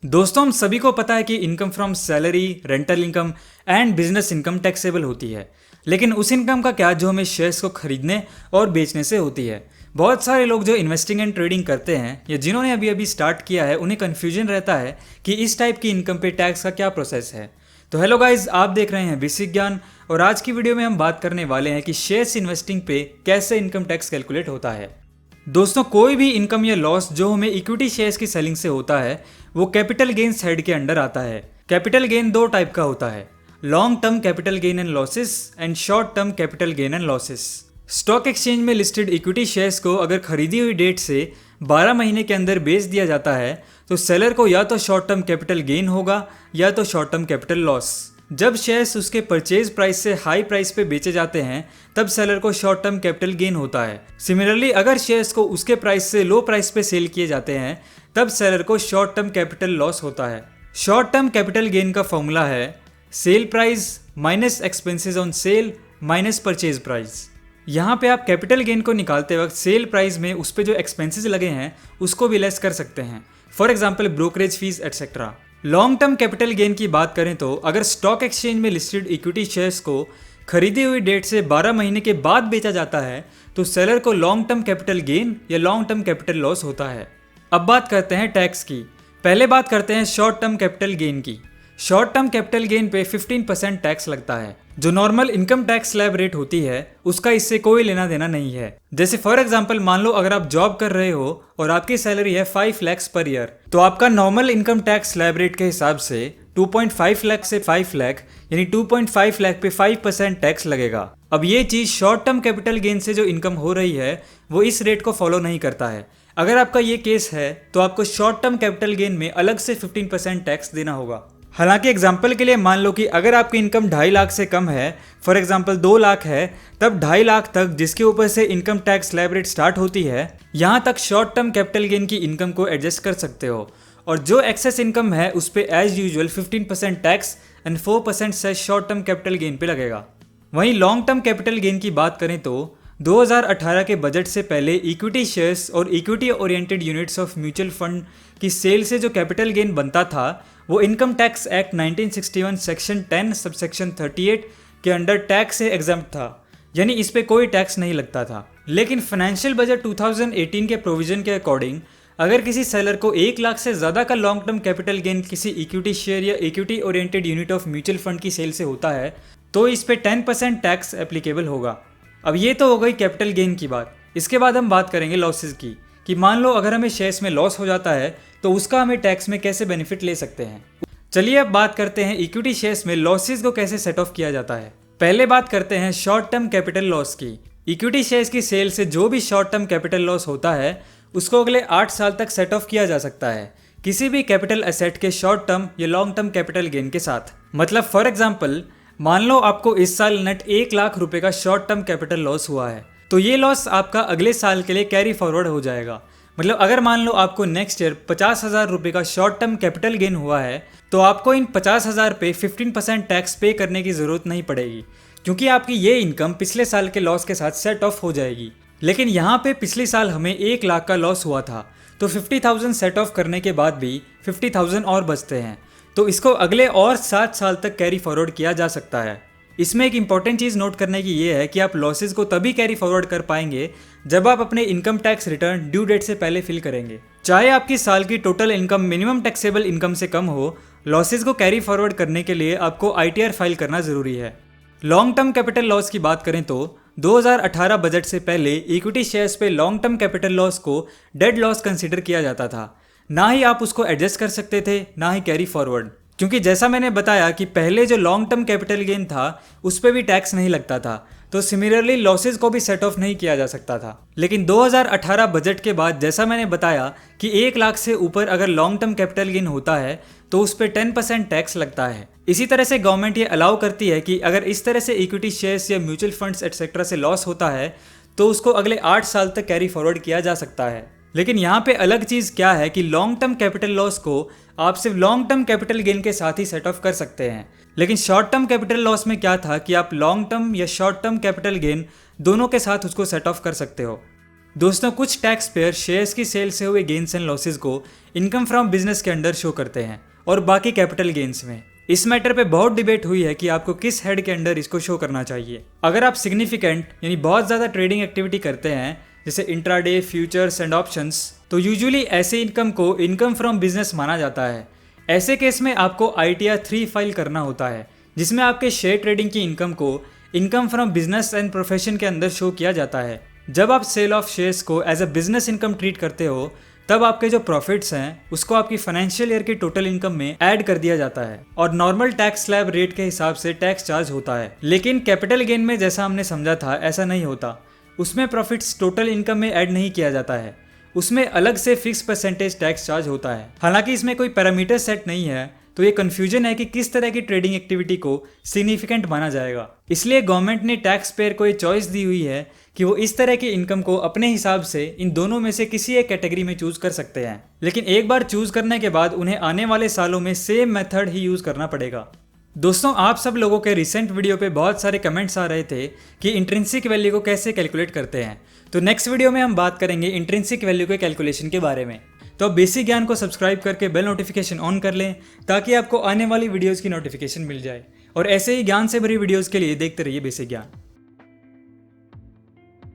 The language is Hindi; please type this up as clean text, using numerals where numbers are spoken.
दोस्तों, हम सभी को पता है कि income from salary, rental income and business income taxable होती है। लेकिन उस इनकम का क्या जो हमें शेयर्स को खरीदने और बेचने से होती है। बहुत सारे लोग जो इन्वेस्टिंग एंड ट्रेडिंग करते हैं या जिन्होंने अभी अभी स्टार्ट किया है, उन्हें कन्फ्यूजन रहता है कि इस टाइप की इनकम पे टैक्स का क्या प्रोसेस है। तो हेलो गाइज, आप देख रहे हैं बेसिक ज्ञान और आज की वीडियो में हम बात करने वाले हैं कि शेयर्स इन्वेस्टिंग पे कैसे इनकम टैक्स कैलकुलेट होता है। दोस्तों, कोई भी इनकम या लॉस जो हमें इक्विटी शेयर्स की सेलिंग से होता है वो कैपिटल गेन्स हेड के अंडर आता है। कैपिटल गेन दो टाइप का होता है, long term capital gain and losses and short term capital gain and losses. Stock exchange में लिस्टेड इक्विटी शेयर्स को अगर खरीदी हुई डेट से 12 महीने के अंदर बेच दिया जाता है तो सेलर को या तो शॉर्ट टर्म कैपिटल गेन होगा या तो शॉर्ट टर्म कैपिटल लॉस। जब शेयर्स उसके परचेज प्राइस से हाई प्राइस पे बेचे जाते हैं तब सेलर को शॉर्ट टर्म कैपिटल गेन होता है। सिमिलरली अगर शेयर्स को उसके प्राइस से लो प्राइस पे सेल किए जाते हैं तब सेलर को शॉर्ट टर्म कैपिटल लॉस होता है। शॉर्ट टर्म कैपिटल गेन का फॉर्मूला है sale price minus expenses on sale minus purchase price. यहाँ पे आप कैपिटल गेन को निकालते वक्त सेल प्राइस में उस पर जो एक्सपेंसेस लगे हैं उसको भी लेस कर सकते हैं, for example brokerage fees etcetera. Long term capital gain की बात करें तो अगर स्टॉक एक्सचेंज में लिस्टेड इक्विटी शेयर्स को खरीदी हुई डेट से 12 महीने के बाद बेचा जाता है तो सेलर को लॉन्ग टर्म कैपिटल गेन या लॉन्ग टर्म कैपिटल लॉस होता है। अब बात करते हैं टैक्स की। पहले बात करते हैं शॉर्ट टर्म कैपिटल गेन की। शॉर्ट टर्म कैपिटल गेन पे 15% टैक्स लगता है। जो normal income tax slab rate होती है उसका इससे कोई लेना देना नहीं है। जैसे फॉर एग्जांपल मान लो अगर आप जॉब कर रहे हो और आपकी सैलरी है 5 लाख पर ईयर तो आपका normal income tax slab rate के हिसाब से 2.5 लाख से 5 लाख यानी 2.5 लाख पे 5% टैक्स लगेगा। अब ये चीज शॉर्ट टर्म कैपिटल गेन से जो इनकम हो रही है वो इस रेट को फॉलो नहीं करता है। अगर आपका ये केस है तो आपको शॉर्ट टर्म कैपिटल गेन में अलग से 15% टैक्स देना होगा। हालांकि एग्जाम्पल के लिए मान लो कि अगर आपकी इनकम 2.5 लाख से कम है, फॉर एग्जाम्पल 2 लाख है, तब 2.5 लाख तक जिसके ऊपर से income tax slab rate start होती है यहाँ तक शॉर्ट टर्म कैपिटल गेन की इनकम को एडजस्ट कर सकते हो और जो एक्सेस इनकम है उस पर as usual 15% tax and 4% cess short term capital gain पे लगेगा। वहीं लॉन्ग टर्म कैपिटल गेन की बात करें तो 2018 के बजट से पहले इक्विटी शेयर्स और equity oriented units of mutual fund की सेल से जो कैपिटल गेन बनता था वो income tax act 1961 section 10 subsection 38 के अंडर टैक्स से एग्जम्प्ट था, यानी इस पे कोई टैक्स नहीं लगता था। लेकिन फाइनेंशियल बजट 2018 के प्रोविजन के अकॉर्डिंग अगर किसी सेलर को 1 लाख से ज़्यादा का लॉन्ग टर्म कैपिटल गेन किसी इक्विटी शेयर या equity oriented unit of mutual fund की सेल से होता है तो इस पे 10% टैक्स एप्लीकेबल होगा। अब ये तो हो गई कैपिटल गेन की बात। इसके बाद हम बात करेंगे लॉसेज की कि मान लो अगर हमें शेयर्स में लॉस हो जाता है तो उसका हमें टैक्स में कैसे बेनिफिट ले सकते हैं। चलिए अब बात करते हैं इक्विटी शेयर्स में लॉसेज को कैसे सेट ऑफ किया जाता है। पहले बात करते हैं शॉर्ट टर्म कैपिटल लॉस की। इक्विटी शेयर्स की सेल से जो भी शॉर्ट टर्म कैपिटल लॉस होता है उसको अगले 8 साल तक सेट ऑफ किया जा सकता है किसी भी कैपिटल एसेट के शॉर्ट टर्म या लॉन्ग टर्म कैपिटल गेन के साथ। मतलब फॉर एग्जाम्पल मान लो आपको इस साल नेट 1 लाख रुपए का शॉर्ट टर्म कैपिटल लॉस हुआ है तो ये लॉस आपका अगले साल के लिए कैरी फॉरवर्ड हो जाएगा। मतलब अगर मान लो आपको नेक्स्ट ईयर 50,000 रुपये का शॉर्ट टर्म कैपिटल गेन हुआ है तो आपको इन 50,000 पे 15% टैक्स पे करने की ज़रूरत नहीं पड़ेगी क्योंकि आपकी ये इनकम पिछले साल के लॉस के साथ सेट ऑफ हो जाएगी। लेकिन यहाँ पे पिछले साल हमें 1 लाख का लॉस हुआ था तो 50,000 सेट ऑफ करने के बाद भी 50,000 और बचते हैं तो इसको अगले और 7 साल तक कैरी फॉरवर्ड किया जा सकता है। इसमें एक इंपॉर्टेंट चीज़ नोट करने की ये है कि आप लॉसेज को तभी कैरी फॉरवर्ड कर पाएंगे जब आप अपने income tax return due date से पहले फिल करेंगे। चाहे आपकी साल की total income minimum taxable income से कम हो, लॉसेज को कैरी फॉरवर्ड करने के लिए आपको ITR फाइल करना ज़रूरी है। लॉन्ग टर्म कैपिटल लॉस की बात करें तो 2018 बजट से पहले इक्विटी शेयर्स पे लॉन्ग टर्म कैपिटल लॉस को डेड लॉस कंसिडर किया जाता था। ना ही आप उसको एडजस्ट कर सकते थे ना ही कैरी फॉरवर्ड, क्योंकि जैसा मैंने बताया कि पहले जो लॉन्ग टर्म कैपिटल गेन था उस पर भी टैक्स नहीं लगता था तो सिमिलरली लॉसेज को भी सेट ऑफ नहीं किया जा सकता था। लेकिन 2018 बजट के बाद जैसा मैंने बताया कि 1 लाख से ऊपर अगर लॉन्ग टर्म कैपिटल गेन होता है तो उस पर 10% टैक्स लगता है। इसी तरह से गवर्नमेंट ये अलाउ करती है कि अगर इस तरह से इक्विटी शेयर्स या म्यूचुअल फंड्स एटसेट्रा से लॉस होता है तो उसको अगले 8 साल तक कैरी फॉरवर्ड किया जा सकता है। लेकिन यहाँ पे अलग चीज़ क्या है कि लॉन्ग टर्म कैपिटल लॉस को आप सिर्फ लॉन्ग टर्म कैपिटल गेन के साथ ही सेट ऑफ कर सकते हैं। लेकिन शॉर्ट टर्म कैपिटल लॉस में क्या था कि आप लॉन्ग टर्म या शॉर्ट टर्म कैपिटल गेन दोनों के साथ उसको सेट ऑफ कर सकते हो। दोस्तों कुछ टैक्स पेयर शेयर्स की सेल से हुए गेन्स एंड लॉसेज को इनकम फ्रॉम बिजनेस के अंडर शो करते हैं और बाकी कैपिटल गेन्स में। इस मैटर पे बहुत डिबेट हुई है कि आपको किस हेड के अंडर इसको शो करना चाहिए। अगर आप सिग्निफिकेंट यानी बहुत ज़्यादा ट्रेडिंग एक्टिविटी करते हैं जैसे इंट्राडे, फ्यूचर्स एंड ऑप्शंस, तो यूजुअली ऐसे इनकम को इनकम फ्रॉम बिजनेस माना जाता है। ऐसे केस में आपको ITR 3 फाइल करना होता है जिसमें आपके शेयर ट्रेडिंग की इनकम को income from business and profession के अंदर शो किया जाता है। जब आप सेल ऑफ शेयर्स को as a business income treat करते हो तब आपके जो प्रॉफिट्स हैं उसको आपकी फाइनेंशियल ईयर की टोटल इनकम में ऐड कर दिया जाता है और नॉर्मल टैक्स स्लैब रेट के हिसाब से टैक्स चार्ज होता है। लेकिन कैपिटल गेन में जैसा हमने समझा था ऐसा नहीं होता। उसमें प्रॉफिट्स टोटल इनकम में ऐड नहीं किया जाता है, उसमें अलग से फिक्स परसेंटेज टैक्स चार्ज होता है। हालांकि इसमें कोई पैरामीटर सेट नहीं है तो ये कंफ्यूजन है कि किस तरह की ट्रेडिंग एक्टिविटी को सिग्निफिकेंट माना जाएगा। इसलिए गवर्नमेंट ने टैक्स पेयर को ये चॉइस दी हुई है कि वो इस तरह की इनकम को अपने हिसाब से इन दोनों में से किसी एक कैटेगरी में चूज कर सकते हैं। लेकिन एक बार चूज करने के बाद उन्हें आने वाले सालों में सेम मेथड ही यूज करना पड़ेगा। दोस्तों आप सब लोगों के रिसेंट वीडियो पे बहुत सारे कमेंट्स आ रहे थे कि इंट्रिंसिक वैल्यू को कैसे कैलकुलेट करते हैं, तो नेक्स्ट वीडियो में हम बात करेंगे इंट्रिंसिक वैल्यू के कैलकुलेशन के बारे में। तो अब बेसिक ज्ञान को सब्सक्राइब करके बेल नोटिफिकेशन ऑन कर लें ताकि आपको आने वाली वीडियोस की नोटिफिकेशन मिल जाए और ऐसे ही ज्ञान से भरी वीडियोस के लिए देखते रहिए बेसिक ज्ञान।